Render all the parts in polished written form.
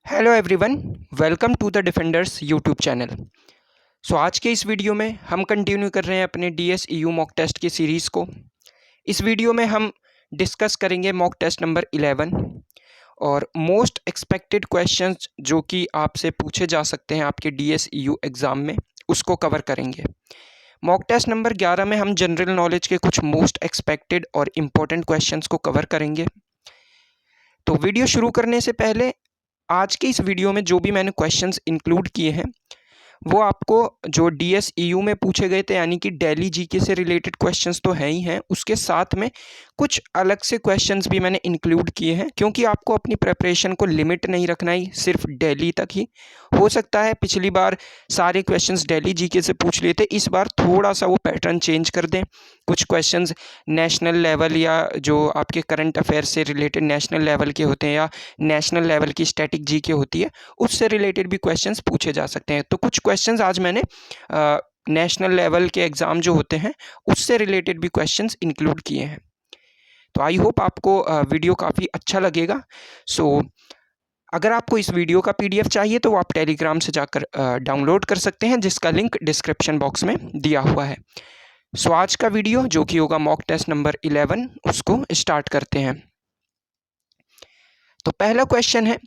Hello everyone, welcome to the Defenders YouTube channel. आज के इस वीडियो में हम कंटिन्यू कर रहे हैं अपने DSEU मॉक टेस्ट की सीरीज़ को। इस वीडियो में हम डिस्कस करेंगे मॉक टेस्ट नंबर 11 और मोस्ट एक्सपेक्टेड क्वेश्चंस जो कि आपसे पूछे जा सकते हैं आपके DSEU एग्ज़ाम में, उसको कवर करेंगे। मॉक टेस्ट नंबर 11 में हम जनरल नॉलेज के कुछ मोस्ट एक्सपेक्टेड और इम्पोर्टेंट क्वेश्चंस को कवर करेंगे। तो वीडियो शुरू करने से पहले आज के इस वीडियो में जो भी मैंने क्वेश्चंस इंक्लूड किए हैं वो आपको जो DSEU में पूछे गए थे, यानी कि दिल्ली जीके से रिलेटेड क्वेश्चंस तो हैं ही हैं, उसके साथ में कुछ अलग से क्वेश्चंस भी मैंने इंक्लूड किए हैं, क्योंकि आपको अपनी प्रिपरेशन को लिमिट नहीं रखना ही सिर्फ दिल्ली तक ही। हो सकता है पिछली बार सारे क्वेश्चंस दिल्ली जीके से पूछ लिए थे, इस बार थोड़ा सा वो पैटर्न चेंज कर दें। कुछ क्वेश्चंस नेशनल लेवल या जो आपके करंट अफेयर से रिलेटेड नेशनल लेवल के होते हैं या नेशनल लेवल की स्टैटिक जीके होती है, उससे रिलेटेड भी क्वेश्चंस पूछे जा सकते हैं। तो कुछ क्वेश्चंस आज मैंने नेशनल लेवल के एग्ज़ाम जो होते हैं उससे रिलेटेड भी क्वेश्चंस इंक्लूड किए हैं। तो आई होप आपको वीडियो काफ़ी अच्छा लगेगा। अगर आपको इस वीडियो का PDF चाहिए तो वो आप टेलीग्राम से जाकर डाउनलोड कर सकते हैं, जिसका लिंक डिस्क्रिप्शन बॉक्स में दिया हुआ है। आज का वीडियो जो कि होगा मॉक टेस्ट नंबर 11, उसको स्टार्ट करते हैं। तो पहला क्वेश्चन है,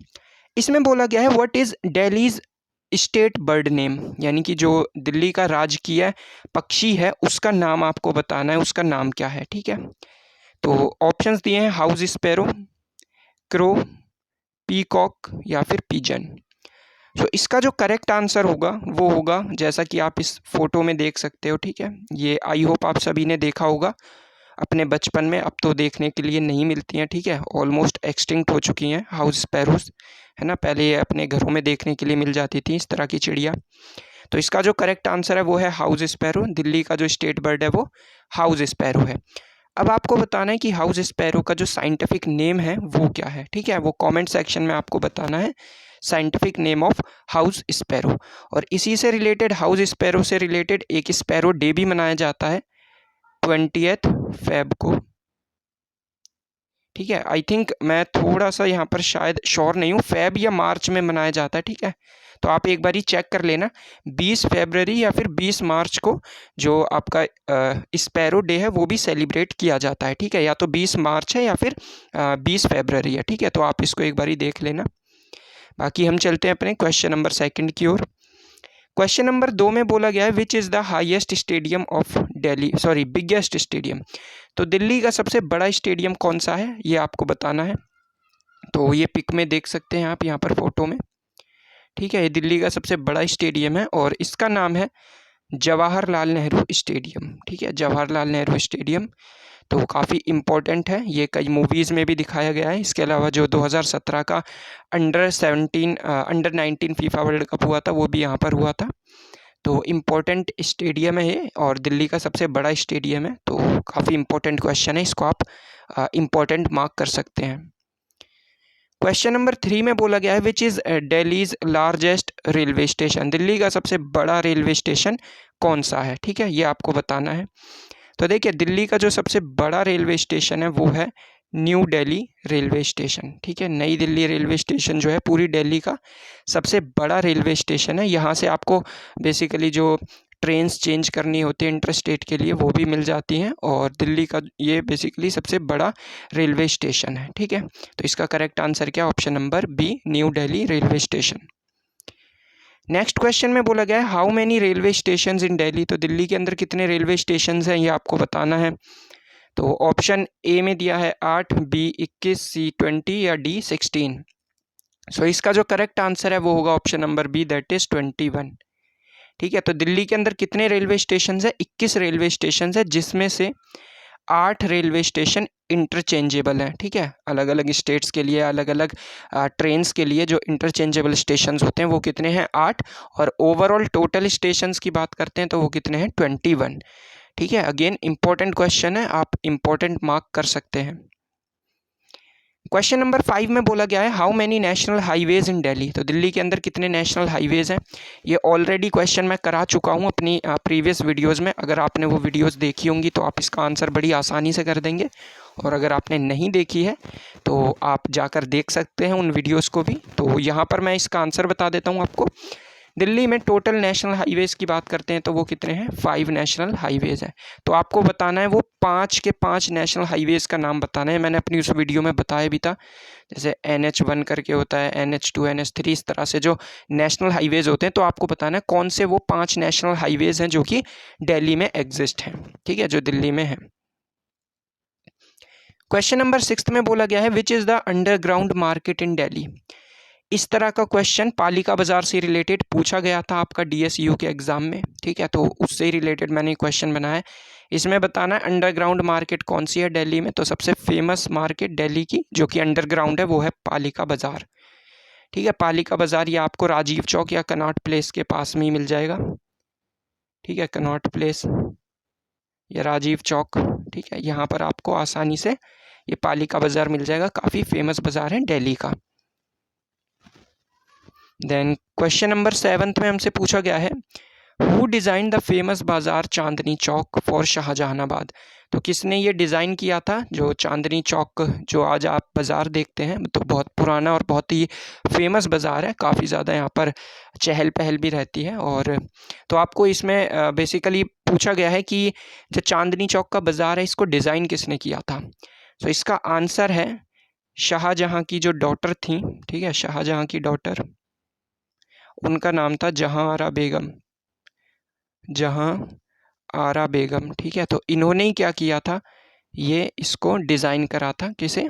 इसमें बोला गया है what is Delhi's state bird name, यानी कि जो दिल्ली का राजकीय पक्षी है उसका नाम आपको बताना है, उसका नाम क्या है। ठीक है, तो ऑप्शंस दिए हैं हाउस स्पैरो, क्रो, पीकॉक या फिर पिजन। इसका जो करेक्ट आंसर होगा वो होगा जैसा कि आप इस फोटो में देख सकते हो। ठीक है, ये आई होप आप सभी ने देखा होगा अपने बचपन में, अब तो देखने के लिए नहीं मिलती हैं। ठीक है, ऑलमोस्ट एक्सटिंक्ट हो चुकी हैं हाउस स्पैरोज, है ना। पहले ये अपने घरों में देखने के लिए मिल जाती थी इस तरह की चिड़िया। तो इसका जो करेक्ट आंसर है वो है हाउस स्पैरो। दिल्ली का जो स्टेट बर्ड है वो हाउस स्पैरो है। अब आपको बताना है कि हाउस स्पैरो का जो साइंटिफिक नेम है वो क्या है। ठीक है, वो कमेंट सेक्शन में आपको बताना है scientific name of house sparrow. और इसी से रिलेटेड, हाउस स्पैरो से रिलेटेड एक स्पैरो डे भी मनाया जाता है 20 फेब को। ठीक है, आई थिंक मैं थोड़ा सा यहाँ पर शायद श्योर नहीं हूँ, फेब या मार्च में मनाया जाता है। ठीक है, तो आप एक बार ही चेक कर लेना, 20 फरवरी या फिर 20 मार्च को जो आपका स्पैरो डे है वो भी सेलिब्रेट किया जाता है। ठीक है, या तो 20 मार्च है या फिर 20 फरवरी है। ठीक है, तो आप इसको एक बार ही देख लेना। बाकी हम चलते हैं अपने क्वेश्चन नंबर 2 की ओर। क्वेश्चन नंबर 2 में बोला गया है which is the highest stadium of Delhi, sorry biggest stadium. तो दिल्ली का सबसे बड़ा स्टेडियम कौन सा है ये आपको बताना है। तो ये पिक में देख सकते हैं आप यहाँ पर फोटो में। ठीक है, ये दिल्ली का सबसे बड़ा स्टेडियम है और इसका नाम है जवाहरलाल नेहरू स्टेडियम। ठीक है, जवाहरलाल नेहरू स्टेडियम तो काफ़ी इम्पोर्टेंट है, ये कई मूवीज़ में भी दिखाया गया है। इसके अलावा जो 2017 का अंडर 19 फीफा वर्ल्ड कप हुआ था वो भी यहाँ पर हुआ था। तो इम्पोर्टेंट स्टेडियम है ये और दिल्ली का सबसे बड़ा स्टेडियम है, तो काफ़ी इम्पोर्टेंट क्वेश्चन है, इसको आप इम्पोर्टेंट मार्क कर सकते हैं। क्वेश्चन नंबर 3 में बोला गया है which is Delhi's largest railway station. Delhi का सबसे बड़ा रेलवे स्टेशन कौन सा है। ठीक है, ये आपको बताना है। तो देखिए, दिल्ली का जो सबसे बड़ा रेलवे स्टेशन है वो है न्यू दिल्ली रेलवे स्टेशन। ठीक है, नई दिल्ली रेलवे स्टेशन जो है पूरी दिल्ली का सबसे बड़ा रेलवे स्टेशन है। यहाँ से आपको बेसिकली जो ट्रेन्स चेंज करनी होती है इंटर स्टेट के लिए वो भी मिल जाती हैं, और दिल्ली का ये बेसिकली सबसे बड़ा रेलवे स्टेशन है। ठीक है, तो इसका करेक्ट आंसर क्या, option number B, New Delhi railway station. Next question में बोला गया है how many railway station in Delhi. तो दिल्ली के अंदर कितने रेलवे स्टेशन हैं ये आपको बताना है। तो ऑप्शन ए में दिया है 8, बी 21, सी 20 या डी 16। इसका जो करेक्ट आंसर है वो होगा option number B, that is 21। ठीक है, तो दिल्ली के अंदर कितने रेलवे स्टेशन है, 21 रेलवे स्टेशन है, जिसमें से 8 रेलवे स्टेशन इंटरचेंजेबल हैं। ठीक है, अलग अलग स्टेट्स के लिए, अलग अलग ट्रेन्स के लिए जो इंटरचेंजेबल स्टेशंस होते हैं वो कितने हैं, 8। और ओवरऑल टोटल स्टेशंस की बात करते हैं तो वो कितने हैं, 21। ठीक है, अगेन इंपॉर्टेंट क्वेश्चन है, आप इंपॉर्टेंट मार्क कर सकते हैं। क्वेश्चन नंबर 5 में बोला गया है हाउ मेनी नेशनल हाईवेज इन दिल्ली। तो दिल्ली के अंदर कितने नेशनल हाईवेज हैं, ये ऑलरेडी क्वेश्चन मैं करा चुका हूँ अपनी प्रीवियस वीडियोस में। अगर आपने वो वीडियोस देखी होंगी तो आप इसका आंसर बड़ी आसानी से कर देंगे। और अगर आपने नहीं देखी है तो आप जाकर देख सकते हैं उन वीडियोस को भी। तो यहाँ पर मैं इसका आंसर बता देता हूँ आपको। दिल्ली में टोटल नेशनल हाईवेज़ की बात करते हैं तो वो कितने हैं, 5 नेशनल हाईवेज़ हैं। तो आपको बताना है वो 5 के 5 नेशनल हाईवेज़ का नाम बताना है। मैंने अपनी उस वीडियो में बताया भी था, जैसे NH1 करके होता है, NH2, NH3, इस तरह से जो नेशनल हाईवेज़ होते हैं। तो आपको बताना है कौन से वो 5 नेशनल हाईवेज़ हैं जो कि दिल्ली में एग्जिस्ट हैं, ठीक है, जो दिल्ली में है। क्वेश्चन नंबर 6 में बोला गया है which is the underground market in Delhi. इस तरह का क्वेश्चन पालिका बाजार से रिलेटेड पूछा गया था आपका DSU के एग्जाम में, ठीक है, तो उससे ही रिलेटेड मैंने क्वेश्चन बनाया है। इसमें बताना है अंडरग्राउंड मार्केट कौन सी है दिल्ली में। तो सबसे फेमस मार्केट दिल्ली की जो कि अंडरग्राउंड है वो है पालिका बाजार, ठीक है। पालिका बाजार ये आपको राजीव चौक या कनॉट प्लेस के पास में ही मिल जाएगा, ठीक है, कनॉट प्लेस या राजीव चौक, ठीक है, यहाँ पर आपको आसानी से ये पालिका बाजार मिल जाएगा। काफ़ी फेमस बाजार है दिल्ली का। देन क्वेश्चन नंबर 7 में हमसे पूछा गया है हु डिज़ाइन द फेमस बाजार चांदनी चौक फॉर शाहजहानाबाद। तो किसने ये डिज़ाइन किया था जो चांदनी चौक जो आज आप बाज़ार देखते हैं, तो बहुत पुराना और बहुत ही फेमस बाज़ार है, काफ़ी ज़्यादा यहाँ पर चहल पहल भी रहती है। और तो आपको इसमें बेसिकली पूछा गया है कि जो चांदनी चौक का बाज़ार है इसको डिज़ाइन किसने किया था। तो इसका आंसर है शाहजहाँ की जो डॉटर थी, ठीक है, शाहजहाँ की डॉटर, उनका नाम था जहाँ आरा बेगम, जहाँ आरा बेगम, ठीक है। तो इन्होंने ही क्या किया था, ये इसको डिज़ाइन करा था, किसे,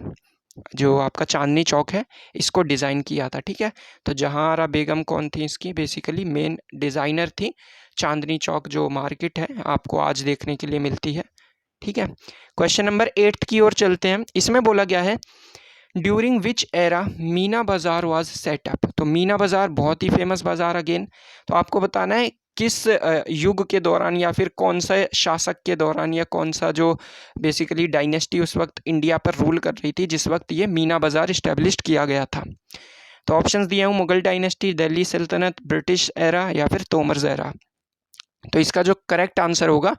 जो आपका चांदनी चौक है इसको डिज़ाइन किया था, ठीक है। तो जहाँ आरा बेगम कौन थी, इसकी बेसिकली मेन डिज़ाइनर थी। चांदनी चौक जो मार्केट है आपको आज देखने के लिए मिलती है, ठीक है। क्वेश्चन नंबर 8 की ओर चलते हैं। इसमें बोला गया है ड्यूरिंग विच एरा मीना बाज़ार वाज सेटअप। तो मीना बाज़ार बहुत ही फेमस बाज़ार अगेन। तो आपको बताना है किस युग के दौरान या फिर कौन सा शासक के दौरान या कौन सा जो बेसिकली डायनेस्टी उस वक्त इंडिया पर रूल कर रही थी जिस वक्त ये मीना बाज़ार इस्टेब्लिश किया गया था। तो ऑप्शंस दिए हूँ, मुगल डायनेस्टी, दिल्ली सल्तनत, ब्रिटिश एरा या फिर तोमर्स एरा। तो इसका जो करेक्ट आंसर होगा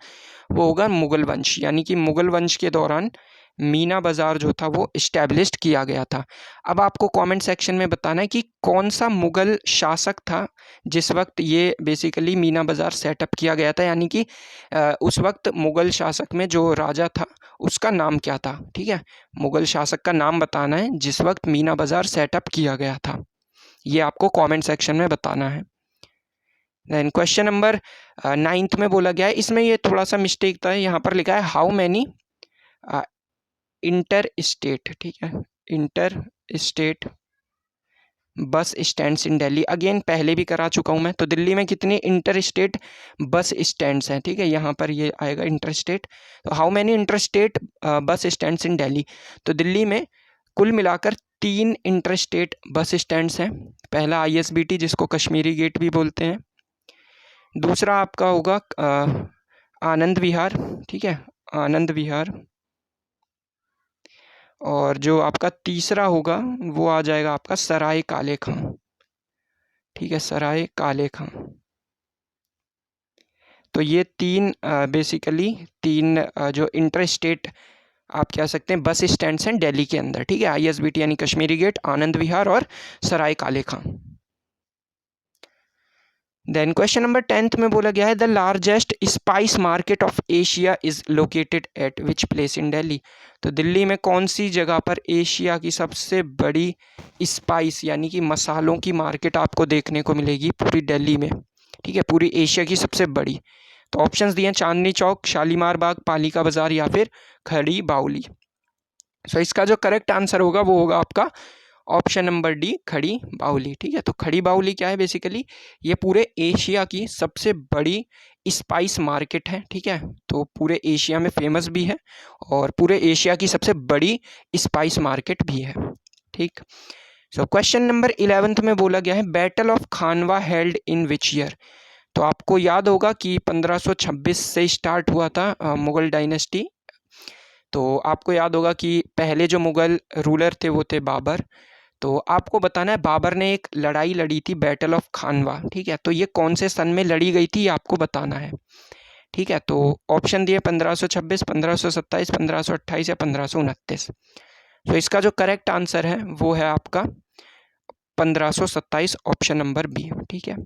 वो होगा मुगल वंश, यानी कि मुगल वंश के दौरान मीना बाज़ार जो था वो इस्टेब्लिश्ड किया गया था। अब आपको कमेंट सेक्शन में बताना है कि कौन सा मुगल शासक था जिस वक्त ये बेसिकली मीना बाज़ार सेटअप किया गया था, यानी कि उस वक्त मुगल शासक में जो राजा था उसका नाम क्या था, ठीक है। मुगल शासक का नाम बताना है जिस वक्त मीना बाज़ार सेटअप किया गया था, ये आपको कॉमेंट सेक्शन में बताना है। देन क्वेश्चन नंबर 9 में बोला गया है, इसमें ये थोड़ा सा मिस्टेक था, यहाँ पर लिखा है हाउ मैनी इंटर स्टेट, ठीक है, इंटर स्टेट बस स्टैंड्स इन दिल्ली। अगेन पहले भी करा चुका हूँ मैं। तो दिल्ली में कितने इंटर स्टेट बस स्टैंड्स हैं, ठीक है, यहाँ पर ये आएगा इंटर स्टेट। तो how many inter state bus stands इन दिल्ली। तो दिल्ली में कुल मिलाकर 3 इंटर स्टेट बस स्टैंड्स हैं। पहला ISBT जिसको कश्मीरी गेट भी बोलते हैं, दूसरा आपका होगा आनंद विहार, ठीक है, आनंद विहार, और जो आपका तीसरा होगा वो आ जाएगा आपका सराय काले खां, ठीक है, सराय काले खां। तो ये 3 बेसिकली 3 जो इंटर स्टेट आप कह सकते हैं बस स्टैंड्स हैं दिल्ली के अंदर, ठीक है, ISBT यानी कश्मीरी गेट, आनंद विहार और सराय काले खां। देन क्वेश्चन नंबर 10 में बोला गया है the largest spice market of Asia is located at which place in Delhi. तो दिल्ली में कौन सी जगह पर एशिया की सबसे बड़ी स्पाइस यानी कि मसालों की मार्केट आपको देखने को मिलेगी पूरी दिल्ली में, ठीक है, पूरी एशिया की सबसे बड़ी। तो ऑप्शंस दिए हैं चांदनी चौक, शालीमार बाग, पालिका बाजार या फिर खड़ी बाउली। सो इसका जो करेक्ट आंसर होगा वो होगा आपका ऑप्शन नंबर डी, खड़ी बाउली, ठीक है। तो खड़ी बाउली क्या है, बेसिकली ये पूरे एशिया की सबसे बड़ी स्पाइस मार्केट है, ठीक है। तो पूरे एशिया में फेमस भी है और पूरे एशिया की सबसे बड़ी स्पाइस मार्केट भी है, ठीक। सो क्वेश्चन नंबर 11 में बोला गया है battle of Khanwa held in which year. तो आपको याद होगा कि 1526 से स्टार्ट हुआ था मुगल डायनेस्टी। तो आपको याद होगा कि पहले जो मुगल रूलर थे वो थे बाबर। तो आपको बताना है बाबर ने एक लड़ाई लड़ी थी बैटल ऑफ खानवा, ठीक है। तो ये कौन से सन में लड़ी गई थी ये आपको बताना है, ठीक है, तो ऑप्शन दिए 1526, 1527, 1528 या 1529। तो इसका जो करेक्ट आंसर है वो है आपका 1527, ऑप्शन नंबर बी। ठीक है,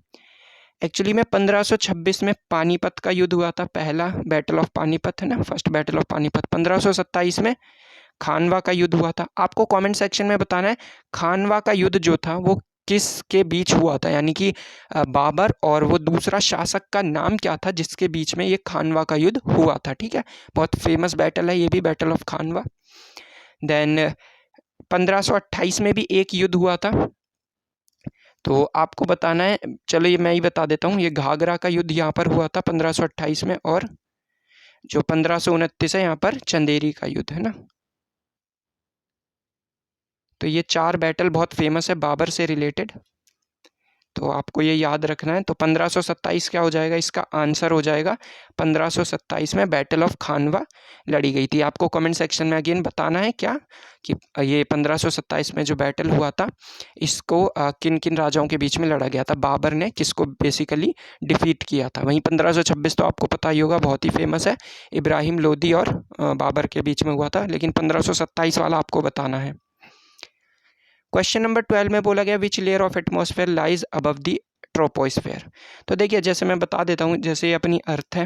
एक्चुअली में 1526 में पानीपत का युद्ध हुआ था, पहला बैटल ऑफ पानीपत है ना, फर्स्ट बैटल ऑफ पानीपत। 1527 में खानवा का युद्ध हुआ था। आपको कमेंट सेक्शन में बताना है खानवा का युद्ध जो था वो किसके बीच हुआ था, यानी कि बाबर और वो दूसरा शासक का नाम क्या था जिसके बीच में ये खानवा का युद्ध हुआ था। ठीक है, बहुत फेमस बैटल है ये भी, बैटल ऑफ खानवा। देन 1528 में भी एक युद्ध हुआ था, तो आपको बताना है, चलो ये मैं ही बता देता हूँ। ये घाघरा का युद्ध यहाँ पर हुआ था 1528 में, और जो 1529 है यहाँ पर चंदेरी का युद्ध है ना। तो ये 4 बैटल बहुत फेमस है बाबर से रिलेटेड, तो आपको ये याद रखना है। तो 1527 क्या हो जाएगा, इसका आंसर हो जाएगा 1527 में बैटल ऑफ खानवा लड़ी गई थी। आपको कमेंट सेक्शन में अगेन बताना है क्या कि ये 1527 में जो बैटल हुआ था इसको किन किन राजाओं के बीच में लड़ा गया था, बाबर ने किसको बेसिकली डिफीट किया था। वहीं 1526 तो आपको पता ही होगा, बहुत ही फेमस है, इब्राहिम लोदी और बाबर के बीच में हुआ था, लेकिन 1527 वाला आपको बताना है। क्वेश्चन नंबर 12 में बोला गया which layer of atmosphere lies above the troposphere. तो देखिए, जैसे मैं बता देता हूँ, जैसे ये अपनी अर्थ है,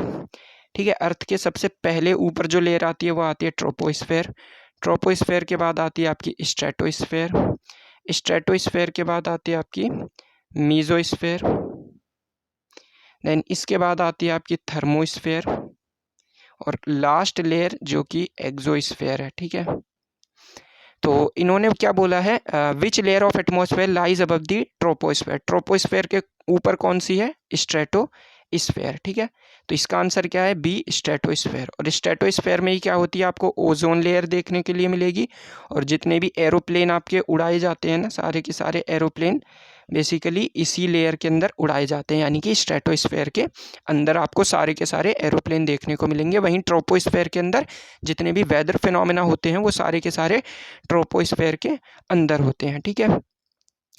ठीक है, अर्थ के सबसे पहले ऊपर जो लेयर आती है वो आती है ट्रोपोस्फेयर। ट्रोपोस्फेयर के बाद आती है आपकी स्ट्रेटोस्फेयर। स्ट्रेटोस्फेयर के बाद आती है आपकी मीजोस्फेयर। देन इसके बाद आती है आपकी थर्मोस्फेयर, और लास्ट लेयर जो कि एक्सोस्फेयर है। ठीक है, तो इन्होंने क्या बोला है, which layer of atmosphere lies above the troposphere. Troposphere के ऊपर कौन सी है, स्ट्रेटोस्फेयर। ठीक है, तो इसका आंसर क्या है, बी, स्ट्रेटोस्फेयर। और स्ट्रेटोस्फेयर में ही क्या होती है, आपको ओजोन लेयर देखने के लिए मिलेगी, और जितने भी एरोप्लेन आपके उड़ाए जाते हैं ना, सारे के सारे एरोप्लेन बेसिकली इसी लेयर के अंदर उड़ाए जाते हैं, यानी कि स्ट्रेटोस्फेयर के अंदर आपको सारे के सारे एरोप्लेन देखने को मिलेंगे। वहीं ट्रोपोस्फेयर के अंदर जितने भी वेदर फिनोमेना होते हैं वो सारे के सारे ट्रोपोस्फेयर के अंदर होते हैं। ठीक है,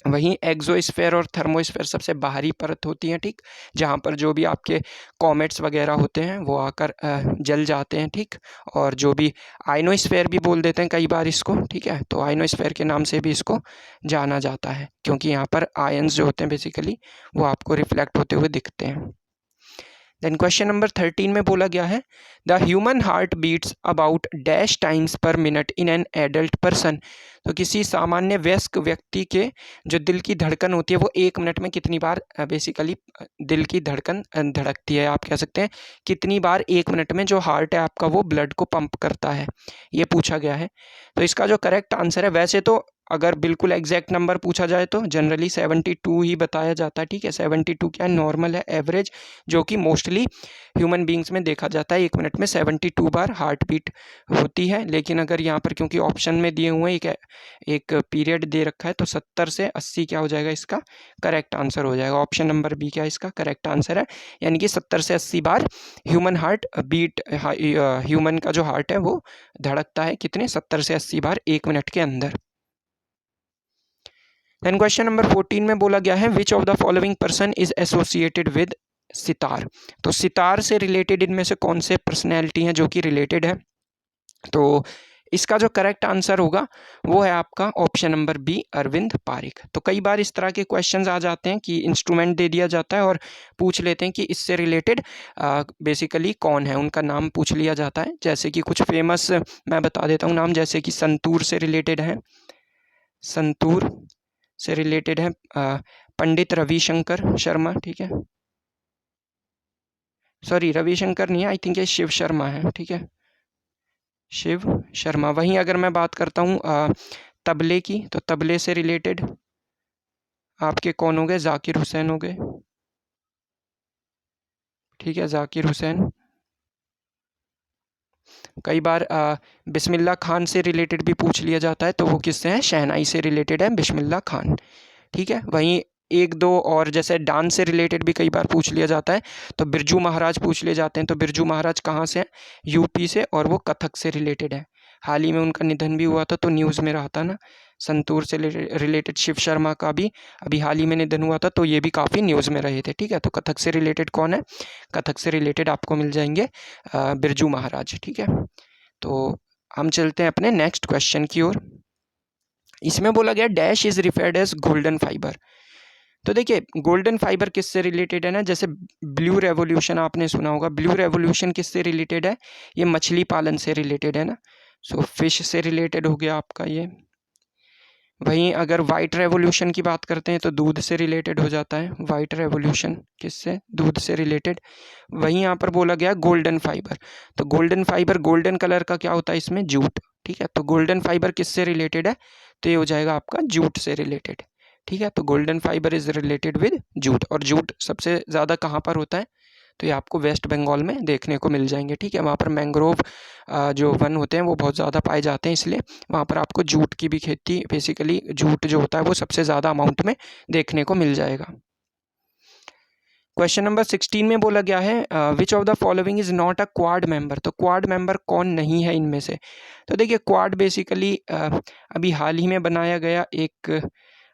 वहीं एक्सोस्फेयर और थर्मोस्फेयर सबसे बाहरी परत होती हैं, ठीक, जहाँ पर जो भी आपके कॉमेट्स वगैरह होते हैं वो आकर जल जाते हैं। ठीक, और जो भी आयनोस्फेयर भी बोल देते हैं कई बार इसको, ठीक है, तो आयनोस्फेयर के नाम से भी इसको जाना जाता है, क्योंकि यहाँ पर आयंस जो होते हैं बेसिकली वो आपको रिफ्लेक्ट होते हुए दिखते हैं। देन क्वेश्चन नंबर 13 में बोला गया है the human heart beats about dash times per minute in an adult person. तो किसी सामान्य वयस्क व्यक्ति के जो दिल की धड़कन होती है वो 1 मिनट में कितनी बार बेसिकली दिल की धड़कन धड़कती है, आप कह सकते हैं कितनी बार 1 मिनट में जो हार्ट है आपका वो ब्लड को पंप करता है, ये पूछा गया है। तो इसका जो करेक्ट आंसर है, वैसे तो अगर बिल्कुल एग्जैक्ट नंबर पूछा जाए तो जनरली 72 ही बताया जाता है। ठीक है, 72 क्या नॉर्मल है, एवरेज, जो कि मोस्टली ह्यूमन बींग्स में देखा जाता है। 1 मिनट में 72 बार हार्ट बीट होती है, लेकिन अगर यहाँ पर क्योंकि ऑप्शन में दिए हुए एक पीरियड दे रखा है, तो 70 से 80 क्या हो जाएगा, इसका करेक्ट आंसर हो जाएगा। ऑप्शन नंबर बी क्या इसका करेक्ट आंसर है, यानी कि 70 से 80 बार ह्यूमन हार्ट बीट, ह्यूमन का जो हार्ट है वो धड़कता है, कितने, 70 से 80 बार 1 मिनट के अंदर। देन क्वेश्चन नंबर 14 में बोला गया है which of the following person is associated with sitar. तो सितार से रिलेटेड इनमें से कौन से पर्सनैलिटी हैं जो कि रिलेटेड है। तो इसका जो करेक्ट आंसर होगा वो है आपका option number B, Arvind Pareek. तो कई बार इस तरह के क्वेश्चंस आ जाते हैं कि इंस्ट्रूमेंट दे दिया जाता है और पूछ लेते हैं कि इससे रिलेटेड बेसिकली कौन है, उनका नाम पूछ लिया जाता है। जैसे कि कुछ फेमस मैं बता देता हूँ नाम, जैसे कि संतूर से रिलेटेड है, संतूर से रिलेटेड है पंडित रविशंकर शर्मा। ठीक है, सॉरी रविशंकर नहीं है, आई थिंक ये शिव शर्मा है। ठीक है, शिव शर्मा। वहीं अगर मैं बात करता हूँ तबले की, तो तबले से रिलेटेड आपके कौन हो गए, जाकिर हुसैन हो गए। ठीक है, जाकिर हुसैन। कई बार बिस्मिल्लाह खान से रिलेटेड भी पूछ लिया जाता है, तो वो किससे हैं, शहनाई से रिलेटेड है बिस्मिल्लाह खान। ठीक है, वहीं एक दो और जैसे डांस से रिलेटेड भी कई बार पूछ लिया जाता है, तो बिरजू महाराज पूछ लिए जाते हैं। तो बिरजू महाराज कहाँ से हैं, यूपी से, और वो कथक से रिलेटेड है। हाल ही में उनका निधन भी हुआ था, तो न्यूज़ में रहा था ना। संतूर से रिलेटेड शिव शर्मा का भी अभी हाल ही में निधन हुआ था, तो ये भी काफ़ी न्यूज़ में रहे थे। ठीक है, तो कथक से रिलेटेड कौन है? कथक से रिलेटेड आपको मिल जाएंगे बिरजू महाराज। ठीक है, तो हम चलते हैं अपने नेक्स्ट क्वेश्चन की ओर। इसमें बोला गया dash is referred as golden fibre. तो देखिए गोल्डन फाइबर किससे रिलेटेड है ना, जैसे ब्लू रेवोल्यूशन आपने सुना होगा। ब्लू रेवोल्यूशन किससे रिलेटेड है? ये मछली पालन से रिलेटेड है ना, सो फिश से रिलेटेड हो गया आपका ये। वहीं अगर वाइट रेवोल्यूशन की बात करते हैं तो दूध से रिलेटेड हो जाता है। वाइट रेवोल्यूशन किससे? दूध से रिलेटेड। वहीं यहाँ पर बोला गया गोल्डन फाइबर, तो गोल्डन फाइबर, गोल्डन कलर का क्या होता है इसमें? जूट। ठीक है, तो गोल्डन फाइबर किससे रिलेटेड है? तो ये हो जाएगा आपका जूट से रिलेटेड। ठीक है, तो golden fibre is related with jute. और जूट सबसे ज़्यादा कहाँ पर होता है? तो ये आपको वेस्ट बंगाल में देखने को मिल जाएंगे। ठीक है, वहाँ पर मैंग्रोव जो वन होते हैं वो बहुत ज़्यादा पाए जाते हैं, इसलिए वहाँ पर आपको जूट की भी खेती, बेसिकली जूट जो होता है वो सबसे ज़्यादा अमाउंट में देखने को मिल जाएगा। क्वेश्चन नंबर 16 में बोला गया है which of the following is not a quad member. तो क्वाड मेंबर कौन नहीं है इनमें से? तो देखिए क्वाड बेसिकली अभी हाल ही में बनाया गया एक,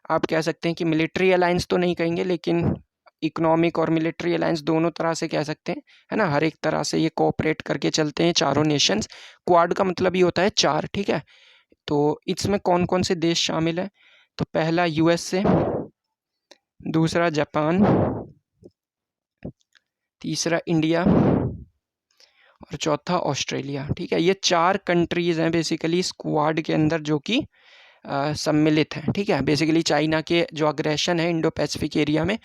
आप कह सकते हैं कि मिलिट्री अलायंस तो नहीं कहेंगे, लेकिन इकोनॉमिक और मिलिट्री अलायंस दोनों तरह से कह सकते हैं, है ना। हर एक तरह से ये कोऑपरेट करके चलते हैं चारों नेशंस। क्वाड का मतलब ही होता है चार। ठीक है, तो इसमें कौन कौन से देश शामिल है? तो पहला यूएसए, दूसरा जापान, तीसरा इंडिया और चौथा ऑस्ट्रेलिया। ठीक है, ये चार कंट्रीज़ हैं बेसिकली स्क्वाड के अंदर जो कि सम्मिलित हैं। ठीक है, बेसिकली चाइना के जो अग्रेशन है इंडो पैसिफिक एरिया में,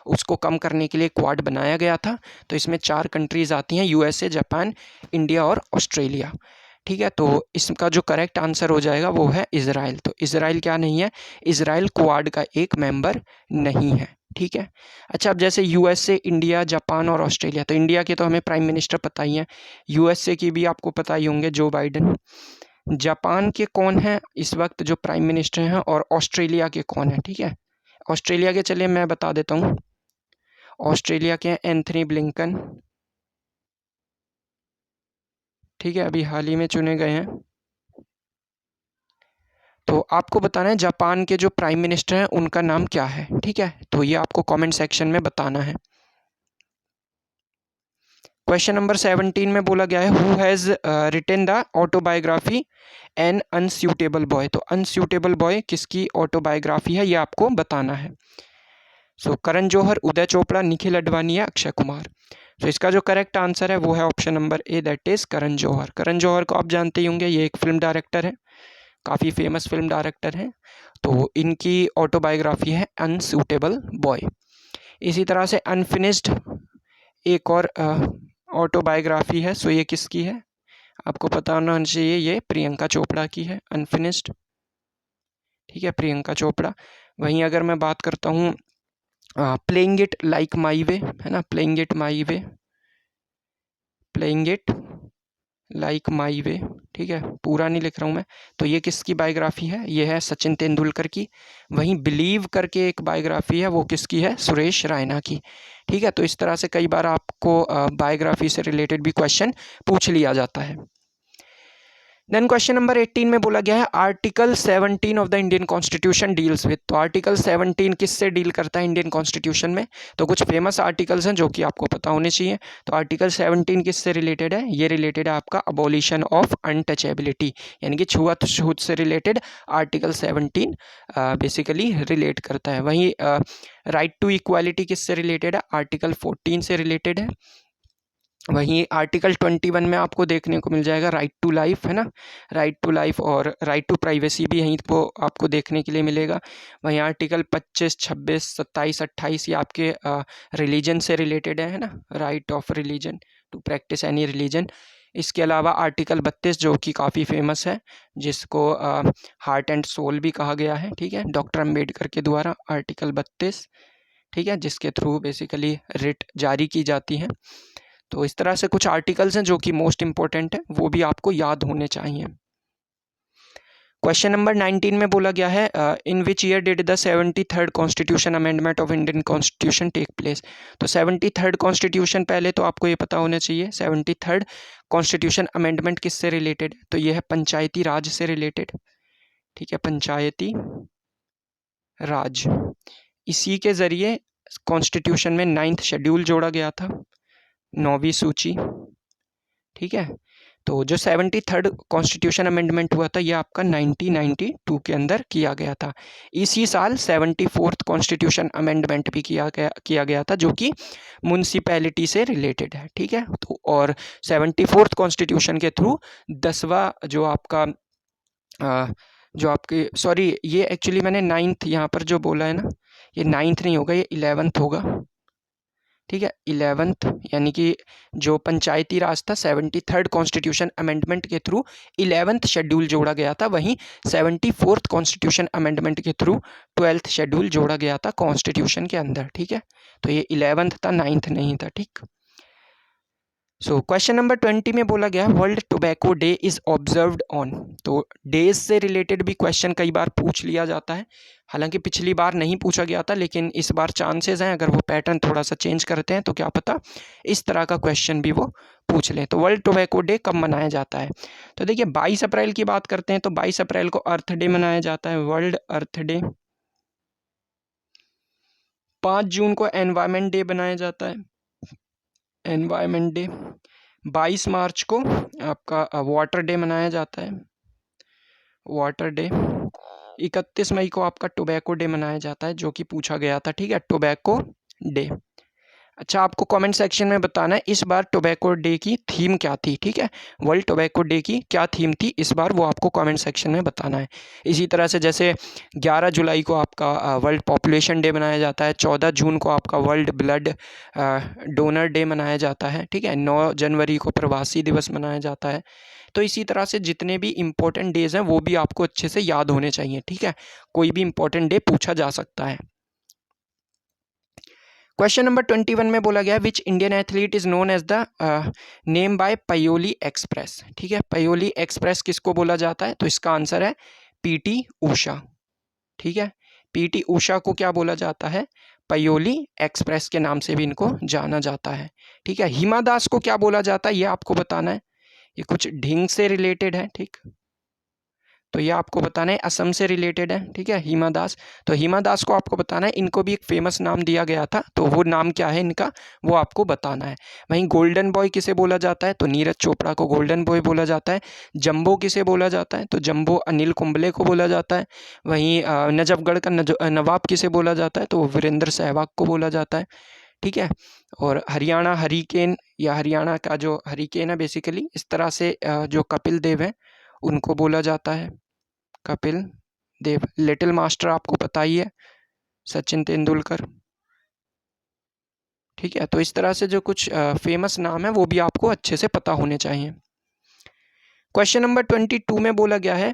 उसको कम करने के लिए क्वाड बनाया गया था। तो इसमें चार कंट्रीज़ आती हैं, यूएसए, जापान, इंडिया और ऑस्ट्रेलिया। ठीक है, तो इसका जो करेक्ट आंसर हो जाएगा वो है इज़राइल। तो इज़राइल क्या नहीं है? इज़राइल क्वाड का एक मेंबर नहीं है। ठीक है, अच्छा, अब जैसे यूएसए, इंडिया, जापान और ऑस्ट्रेलिया, तो इंडिया के तो हमें प्राइम मिनिस्टर पता ही हैं, यूएसए की भी आपको पता ही होंगे, जो बाइडेन। जापान के कौन है इस वक्त जो प्राइम मिनिस्टर हैं, और ऑस्ट्रेलिया के कौन है? ठीक है, ऑस्ट्रेलिया के चलिए मैं बता देता हूँ। ऑस्ट्रेलिया के हैं एंथनी ब्लिंकन। ठीक है, अभी हाल ही में चुने गए हैं। तो आपको बताना है जापान के जो प्राइम मिनिस्टर हैं उनका नाम क्या है। ठीक है, तो ये आपको कमेंट सेक्शन में बताना है। क्वेश्चन नंबर 17 में बोला गया है who has written the autobiography an unsuitable boy. तो अनस्यूटेबल बॉय किसकी ऑटोबायोग्राफी है, ये आपको बताना है। सो करण जौहर, उदय चोपड़ा, निखिल अडवाणी या अक्षय कुमार। तो इसका जो करेक्ट आंसर है वो है option number A, that is Karan Johar. Karan Johar को आप जानते ही होंगे, ये एक फिल्म डायरेक्टर है, काफ़ी फेमस फिल्म डायरेक्टर हैं। तो इनकी ऑटोबायोग्राफी है अनसूटेबल बॉय। इसी तरह से अनफिनिश्ड एक और ऑटोबायोग्राफी है, सो ये किसकी है? आपको पता होना चाहिए, ये प्रियंका चोपड़ा की है, अनफिनिश्ड। ठीक है, प्रियंका चोपड़ा। वहीं अगर मैं बात करता हूँ playing it like my way, है ना, playing it my way, playing it like my way. ठीक है, पूरा नहीं लिख रहा हूँ मैं। तो ये किसकी बायोग्राफी है? ये है सचिन तेंदुलकर की। वहीं बिलीव करके एक बायोग्राफी है, वो किसकी है? सुरेश रायना की। ठीक है, तो इस तरह से कई बार आपको बायोग्राफी से रिलेटेड भी क्वेश्चन पूछ लिया जाता है। देन क्वेश्चन नंबर 18 में बोला गया है article 17 of the Indian constitution deals with. तो आर्टिकल 17 किससे डील करता है इंडियन कॉन्स्टिट्यूशन में? तो कुछ फेमस आर्टिकल्स हैं जो कि आपको पता होने चाहिए। तो आर्टिकल 17 किससे रिलेटेड है? ये रिलेटेड है आपका अबॉलिशन ऑफ अनटचेबिलिटी, यानी कि छुआछूत से रिलेटेड आर्टिकल 17 बेसिकली रिलेट करता है। वहीं राइट टू इक्वालिटी किससे रिलेटेड है? आर्टिकल 14 से रिलेटेड है। वहीं आर्टिकल 21 में आपको देखने को मिल जाएगा राइट टू लाइफ, है ना, राइट टू लाइफ, और राइट टू प्राइवेसी भी यहीं को आपको देखने के लिए मिलेगा। वहीं आर्टिकल 25, 26, 27, 28 ये आपके रिलीजन से रिलेटेड है ना, right of religion to practise any religion. इसके अलावा आर्टिकल 32 जो कि काफ़ी फेमस है, जिसको हार्ट एंड सोल भी कहा गया है, ठीक है, डॉक्टर अम्बेडकर के द्वारा आर्टिकल 32, ठीक है, जिसके थ्रू बेसिकली रिट जारी की जाती है। तो इस तरह से कुछ आर्टिकल्स हैं जो कि मोस्ट इम्पोर्टेंट है, वो भी आपको याद होने चाहिए। क्वेश्चन नंबर 19 में बोला गया है in which year did the 73rd constitution amendment of Indian constitution take place. तो 73rd कॉन्स्टिट्यूशन, पहले तो आपको ये पता होना चाहिए 73rd कॉन्स्टिट्यूशन अमेंडमेंट किससे रिलेटेड, तो ये है पंचायती राज से रिलेटेड। ठीक है, पंचायती राज। इसी के ज़रिए कॉन्स्टिट्यूशन में 9th शेड्यूल जोड़ा गया था, 9वीं सूची। ठीक है, तो जो 73rd कॉन्स्टिट्यूशन अमेंडमेंट हुआ था ये आपका 1992 के अंदर किया गया था। इसी साल 74th कॉन्स्टिट्यूशन अमेंडमेंट भी किया गया था जो कि म्यूनसिपैलिटी से रिलेटेड है। ठीक है, तो और 74th कॉन्स्टिट्यूशन के थ्रू 10वां जो आपका जो आपके सॉरी ये एक्चुअली मैंने 9th यहाँ पर जो बोला है ना, ये 9th नहीं होगा, ये 11th होगा। ठीक है, 11th, यानी कि जो पंचायती राज था 73rd कॉन्स्टिट्यूशन अमेंडमेंट के थ्रू 11th शेड्यूल जोड़ा गया था, वहीं 74th कॉन्स्टिट्यूशन अमेंडमेंट के थ्रू 12th शेड्यूल जोड़ा गया था कॉन्स्टिट्यूशन के अंदर। ठीक है, तो ये 11th था, 9th नहीं था। ठीक, सो क्वेश्चन नंबर 20 में बोला गया world tobacco day is observed on. तो डेज से रिलेटेड भी क्वेश्चन कई बार पूछ लिया जाता है, हालांकि पिछली बार नहीं पूछा गया था, लेकिन इस बार चांसेस हैं अगर वो पैटर्न थोड़ा सा चेंज करते हैं तो क्या पता इस तरह का क्वेश्चन भी वो पूछ लें। तो वर्ल्ड टोबैको डे कब मनाया जाता है, तो देखिए 22 अप्रैल की बात करते हैं तो 22 अप्रैल को अर्थ डे मनाया जाता है, वर्ल्ड अर्थ डे। 5 जून को एनवायरमेंट डे बनाया जाता है, एनवायरमेंट डे। 22 मार्च को आपका वाटर डे मनाया जाता है, वाटर डे। 31 मई को आपका टोबैको डे मनाया जाता है जो कि पूछा गया था। ठीक है, टोबैको डे। अच्छा, आपको कमेंट सेक्शन में बताना है इस बार टोबैको डे की थीम क्या थी। ठीक है, वर्ल्ड टोबैको डे की क्या थीम थी इस बार, वो आपको कमेंट सेक्शन में बताना है। इसी तरह से जैसे 11 जुलाई को आपका वर्ल्ड पॉपुलेशन डे मनाया जाता है, 14 जून को आपका वर्ल्ड ब्लड डोनर डे मनाया जाता है। ठीक है, 9 जनवरी को प्रवासी दिवस मनाया जाता है। तो इसी तरह से जितने भी इम्पोर्टेंट डेज हैं वो भी आपको अच्छे से याद होने चाहिए। ठीक है, कोई भी इम्पोर्टेंट डे पूछा जा सकता है। क्वेश्चन नंबर 21 में बोला गया which Indian athlete is known as the name by Payyoli express. ठीक है, पायोली एक्सप्रेस किसको बोला जाता है, तो इसका आंसर है पीटी ऊषा। ठीक है, पीटी ऊषा को क्या बोला जाता है, पायोली एक्सप्रेस के नाम से भी इनको जाना जाता है। ठीक है, हिमा दास को क्या बोला जाता है ये आपको बताना है, ये कुछ ढिंग से रिलेटेड है। ठीक, तो ये आपको बताना है असम से रिलेटेड है। ठीक है, हिमा दास, तो हिमा दास को आपको बताना है, इनको भी एक फेमस नाम दिया गया था, तो वो नाम क्या है इनका वो आपको बताना है। वहीं गोल्डन बॉय किसे बोला जाता है, तो नीरज चोपड़ा को गोल्डन बॉय बोला जाता है। जंबो किसे बोला जाता है, तो जंबो अनिल कुंबले को बोला जाता है। वहीं नजफगढ़ का नवाब किसे बोला जाता है, तो वीरेंद्र सहवाग को बोला जाता है। ठीक है, और हरियाणा हरिकेन या हरियाणा का जो हरिकेन है बेसिकली इस तरह से जो कपिल देव है उनको बोला जाता है, कपिल देव। लिटिल मास्टर आपको पता ही है, सचिन तेंदुलकर। ठीक है, तो इस तरह से जो कुछ फेमस नाम है वो भी आपको अच्छे से पता होने चाहिए। क्वेश्चन नंबर 22 में बोला गया है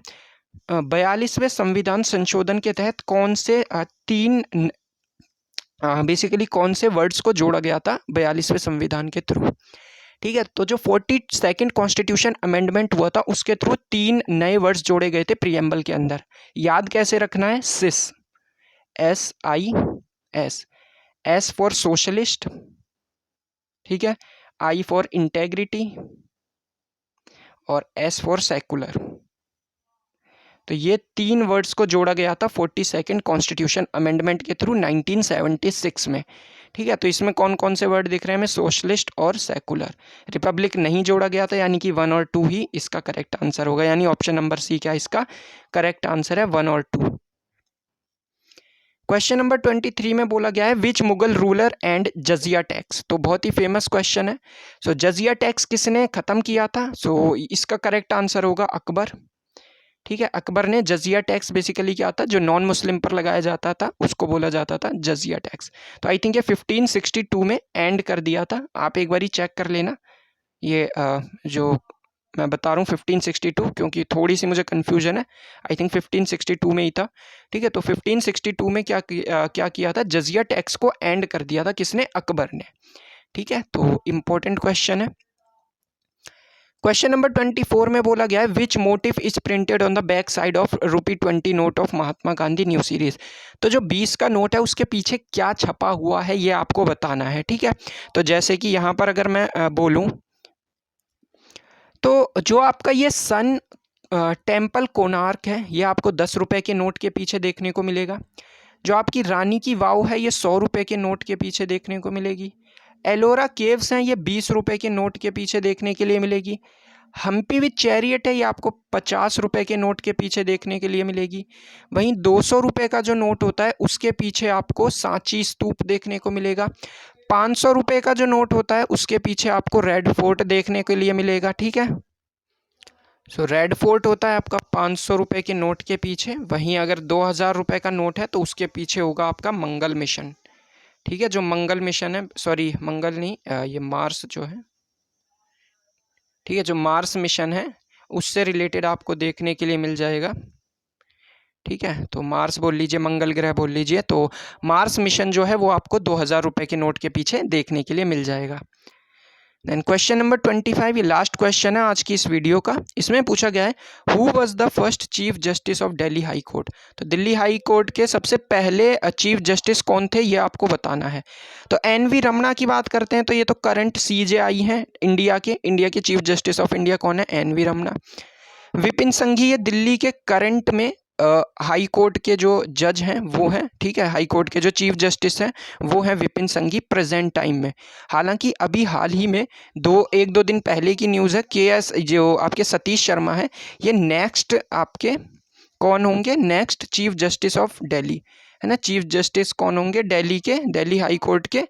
42वें संविधान संशोधन के तहत कौन से बेसिकली कौन से वर्ड्स को जोड़ा गया था 42वें संविधान के थ्रू। ठीक है, तो जो 42nd कॉन्स्टिट्यूशन अमेंडमेंट हुआ था उसके थ्रू 3 नए वर्ड्स जोड़े गए थे प्रीएम्बल के अंदर। याद कैसे रखना है, सिस, SIS, S फॉर सोशलिस्ट, ठीक है, I फॉर इंटेग्रिटी और S फॉर सेकुलर। तो ये 3 वर्ड्स को जोड़ा गया था 42nd कॉन्स्टिट्यूशन अमेंडमेंट के थ्रू 1976 में। ठीक है, तो इसमें कौन कौन से वर्ड दिख रहे हैं हमें, सोशलिस्ट और सेकुलर। रिपब्लिक नहीं जोड़ा गया था, यानी कि 1 और 2 ही इसका करेक्ट आंसर होगा, यानी ऑप्शन नंबर सी क्या इसका करेक्ट आंसर है, 1 और 2। क्वेश्चन नंबर 23 में बोला गया है विच मुगल रूलर एंड जजिया टैक्स। तो बहुत ही फेमस क्वेश्चन है। सो जजिया टैक्स किसने खत्म किया था, सो इसका करेक्ट आंसर होगा अकबर। ठीक है, अकबर ने जजिया टैक्स बेसिकली क्या था, जो नॉन मुस्लिम पर लगाया जाता था उसको बोला जाता था जजिया टैक्स। तो आई थिंक ये 1562 में एंड कर दिया था, आप एक बारी चेक कर लेना। ये जो मैं बता रहा हूँ 1562, क्योंकि थोड़ी सी मुझे कन्फ्यूजन है, आई थिंक 1562 में ही था। ठीक है, तो 1562 में क्या किया था, जजिया टैक्स को एंड कर दिया था, किसने, अकबर ने। ठीक है, तो इम्पोर्टेंट क्वेश्चन है। क्वेश्चन नंबर 24 में बोला गया है which motif is printed on the back side of ₹20 note of Mahatma Gandhi new series. तो जो 20 का नोट है उसके पीछे क्या छपा हुआ है ये आपको बताना है, ठीक है। तो जैसे कि यहाँ पर अगर मैं बोलूँ तो जो आपका ये सन टेम्पल कोणार्क है ये आपको ₹10 के नोट के पीछे देखने को मिलेगा। जो आपकी रानी की वाव है ये ₹100 के नोट के पीछे देखने को मिलेगी। एलोरा केव्स हैं ये ₹20 के नोट के पीछे देखने के लिए मिलेगी। हम्पी विथ चैरियट है ये आपको ₹50 के नोट के पीछे देखने के लिए मिलेगी। वहीं ₹200 का जो नोट होता है उसके पीछे आपको सांची स्तूप देखने को मिलेगा। ₹500 का जो नोट होता है उसके पीछे आपको रेड फोर्ट देखने के लिए मिलेगा, ठीक है। सो रेड फोर्ट होता है आपका ₹500 के नोट के पीछे। वहीं अगर ₹2000 का नोट है तो उसके पीछे होगा आपका मंगल मिशन, ठीक है। जो मंगल मिशन है, सॉरी मंगल नहीं, ये मार्स जो है, ठीक है, जो मार्स मिशन है उससे रिलेटेड आपको देखने के लिए मिल जाएगा, ठीक है। तो मार्स बोल लीजिए, मंगल ग्रह बोल लीजिए, तो मार्स मिशन जो है वो आपको ₹2000 के नोट के पीछे देखने के लिए मिल जाएगा। देन क्वेश्चन नंबर 25, ये लास्ट क्वेश्चन है आज की इस वीडियो का। इसमें पूछा गया है who was the first chief justice of Delhi high court. तो दिल्ली हाई कोर्ट के सबसे पहले चीफ जस्टिस कौन थे ये आपको बताना है। तो NV रमणा की बात करते हैं तो ये तो करंट CJI हैं इंडिया के चीफ जस्टिस ऑफ इंडिया कौन है, NV रमणा। विपिन संघी ये दिल्ली के करंट में हाई कोर्ट के जो जज हैं वो हैं, ठीक है। हाई कोर्ट के जो चीफ जस्टिस हैं वो हैं विपिन संघी प्रेजेंट टाइम में। हालांकि अभी हाल ही में एक दो दिन पहले की न्यूज़ है KS जो आपके सतीश शर्मा है ये नेक्स्ट आपके कौन होंगे, next chief justice of Delhi, है ना। चीफ जस्टिस कौन होंगे दिल्ली हाई कोर्ट के,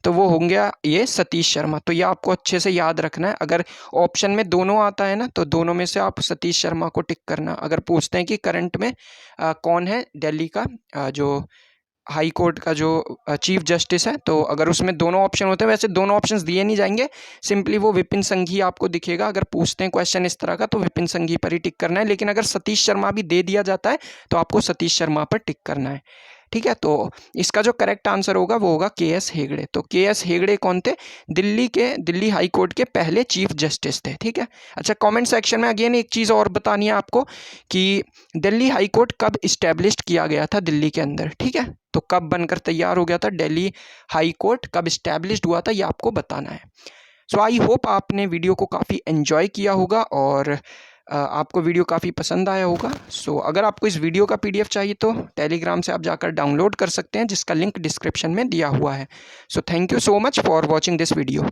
तो वो होंगे ये सतीश शर्मा। तो ये आपको अच्छे से याद रखना है। अगर ऑप्शन में दोनों आता है ना तो दोनों में से आप सतीश शर्मा को टिक करना। अगर पूछते हैं कि करंट में कौन है दिल्ली का जो हाई कोर्ट का जो चीफ जस्टिस है, तो अगर उसमें दोनों ऑप्शन होते हैं, वैसे दोनों ऑप्शंस दिए नहीं जाएंगे, सिंपली वो विपिन संघी आपको दिखेगा। अगर पूछते हैं क्वेश्चन इस तरह का तो विपिन संघी पर ही टिक करना है। लेकिन अगर सतीश शर्मा भी दे दिया जाता है तो आपको सतीश शर्मा पर टिक करना है, ठीक है। तो इसका जो करेक्ट आंसर होगा वो होगा KS हेगड़े। तो KS हेगड़े कौन थे, दिल्ली हाई कोर्ट के पहले चीफ जस्टिस थे, ठीक है। अच्छा, कमेंट सेक्शन में अगेन एक चीज़ और बतानी है आपको कि दिल्ली हाई कोर्ट कब इस्टेब्लिश्ड किया गया था दिल्ली के अंदर, ठीक है। तो कब बनकर तैयार हो गया था दिल्ली हाई कोर्ट, कब इस्टेब्लिश्ड हुआ था ये आपको बताना है। सो आई होप आपने वीडियो को काफ़ी एंजॉय किया होगा और आपको वीडियो काफ़ी पसंद आया होगा। सो अगर आपको इस वीडियो का PDF चाहिए तो टेलीग्राम से आप जाकर डाउनलोड कर सकते हैं जिसका लिंक डिस्क्रिप्शन में दिया हुआ है। So thank you so much for watching this video.